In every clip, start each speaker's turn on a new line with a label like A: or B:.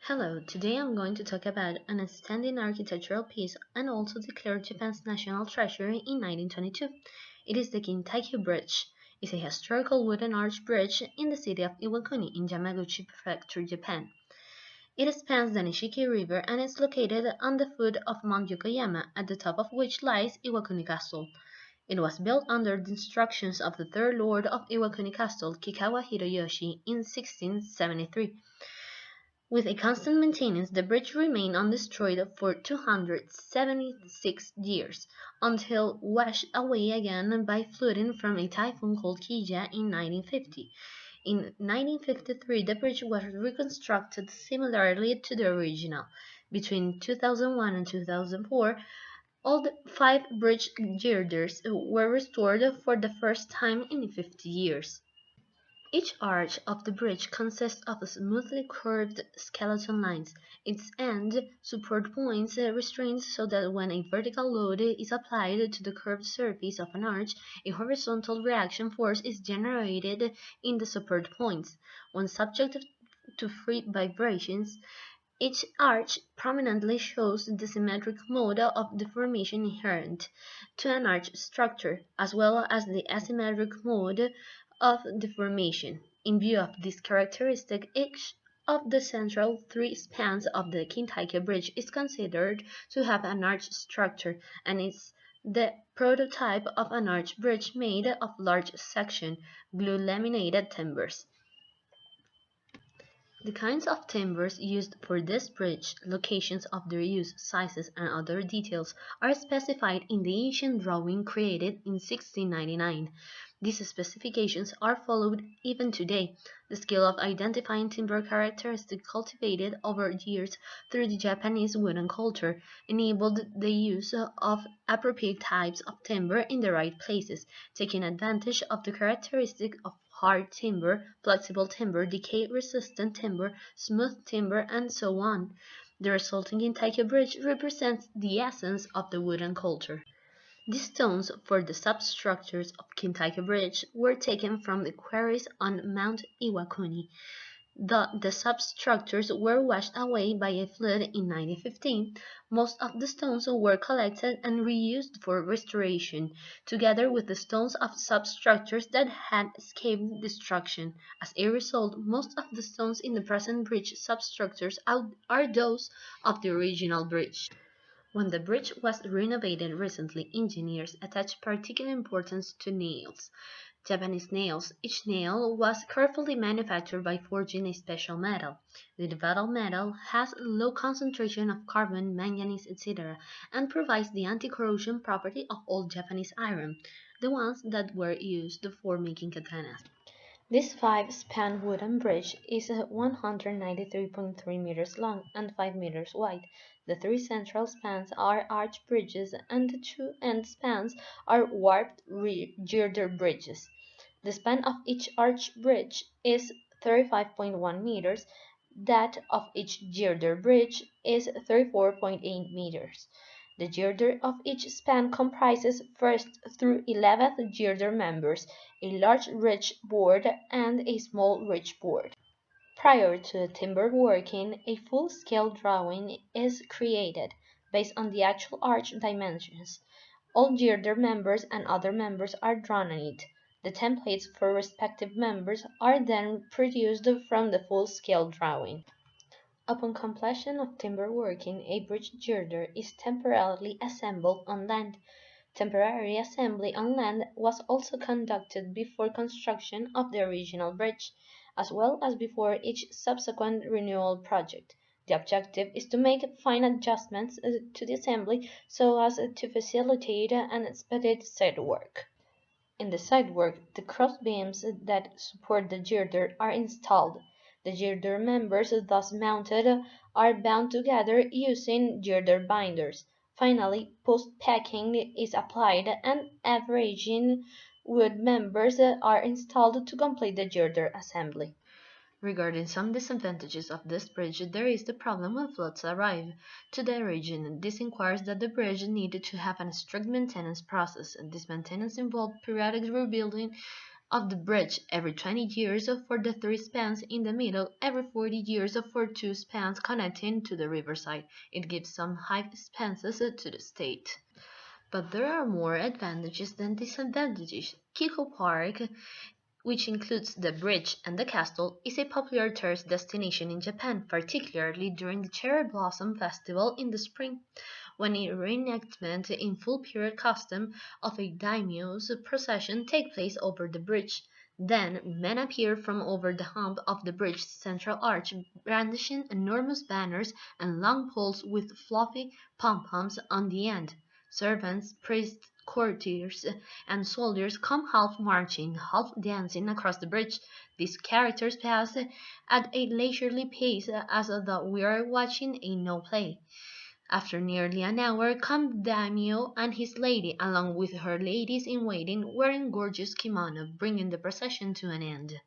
A: Hello, today I'm going to talk about an outstanding architectural piece and also declared Japan's national treasure in 1922. It is the Kintaikyo Bridge. It's a historical wooden arch bridge in the city of Iwakuni in Yamaguchi Prefecture, Japan. It spans the Nishiki River and is located on the foot of Mount Yokoyama, at the top of which lies Iwakuni Castle. It was built under the instructions of the third Lord of Iwakuni Castle, Kikawa Hiroyoshi, in 1673. With a constant maintenance, the bridge remained undestroyed for 276 years, until washed away again by flooding from a typhoon called Kija in 1950. In 1953, the bridge was reconstructed similarly to the original. Between 2001 and 2004, all the five bridge girders were restored for the first time in 50 years. Each arch of the bridge consists of smoothly curved skeleton lines, its end support points restrained so that when a vertical load is applied to the curved surface of an arch, a horizontal reaction force is generated in the support points. When subject to free vibrations, each arch prominently shows the symmetric mode of deformation inherent to an arch structure, as well as the asymmetric mode of deformation. In view of this characteristic, each of the central three spans of the Kintaikyo Bridge is considered to have an arch structure, and is the prototype of an arch bridge made of large section, glue-laminated timbers. The kinds of timbers used for this bridge, locations of their use, sizes, and other details are specified in the ancient drawing created in 1699. These specifications are followed even today. The skill of identifying timber characteristics cultivated over years through the Japanese wooden culture enabled the use of appropriate types of timber in the right places, taking advantage of the characteristics of hard timber, flexible timber, decay-resistant timber, smooth timber, and so on. The resulting Kintaikyo Bridge represents the essence of the wooden culture. The stones for the substructures of Kintaikyo Bridge were taken from the quarries on Mount Iwakuni. The substructures were washed away by a flood in 1915. Most of the stones were collected and reused for restoration, together with the stones of substructures that had escaped destruction. As a result, most of the stones in the present bridge substructures are those of the original bridge. When the bridge was renovated recently, engineers attached particular importance to nails. Japanese nails. Each nail was carefully manufactured by forging a special metal. The developed metal has a low concentration of carbon, manganese, etc., and provides the anti-corrosion property of old Japanese iron, the ones that were used for making katanas. This five-span wooden bridge is 193.3 meters long and 5 meters wide. The three central spans are arch bridges, and the two end spans are warped girder bridges. The span of each arch bridge is 35.1 meters. That of each girder bridge is 34.8 meters. The girder of each span comprises first through 11th girder members, a large ridge board and a small ridge board. Prior to the timber working, a full-scale drawing is created, based on the actual arch dimensions. All girder members and other members are drawn on it. The templates for respective members are then produced from the full-scale drawing. Upon completion of timber working, a bridge girder is temporarily assembled on land. Temporary assembly on land was also conducted before construction of the original bridge, as well as before each subsequent renewal project. The objective is to make fine adjustments to the assembly so as to facilitate and expedite site work. In the site work, the cross beams that support the girder are installed. The girder members thus mounted are bound together using girder binders. Finally, post-packing is applied and averaging wood members are installed to complete the girder assembly. Regarding some disadvantages of this bridge, there is the problem when floods arrive to the region. This requires that the bridge needed to have a strict maintenance process. This maintenance involved periodic rebuilding of the bridge every 20 years for the three spans in the middle, every 40 years for two spans connecting to the riverside. It gives some high expenses to the state. But there are more advantages than disadvantages. Kiko Park, which includes the bridge and the castle, is a popular tourist destination in Japan, particularly during the Cherry Blossom Festival in the spring, when a reenactment in full period costume of a daimyo's procession takes place over the bridge. Then men appear from over the hump of the bridge's central arch, brandishing enormous banners and long poles with fluffy pom-poms on the end. Servants, priests, courtiers, and soldiers come half marching, half dancing across the bridge. These characters pass at a leisurely pace as though we are watching a no play. After nearly an hour come Daimyo and his lady, along with her ladies in waiting, wearing gorgeous kimono, bringing the procession to an end.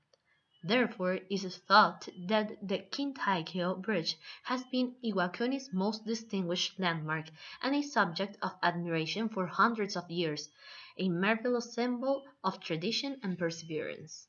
A: Therefore, it is thought that the Kintaikyo Bridge has been Iwakuni's most distinguished landmark, and a subject of admiration for hundreds of years, a marvelous symbol of tradition and perseverance.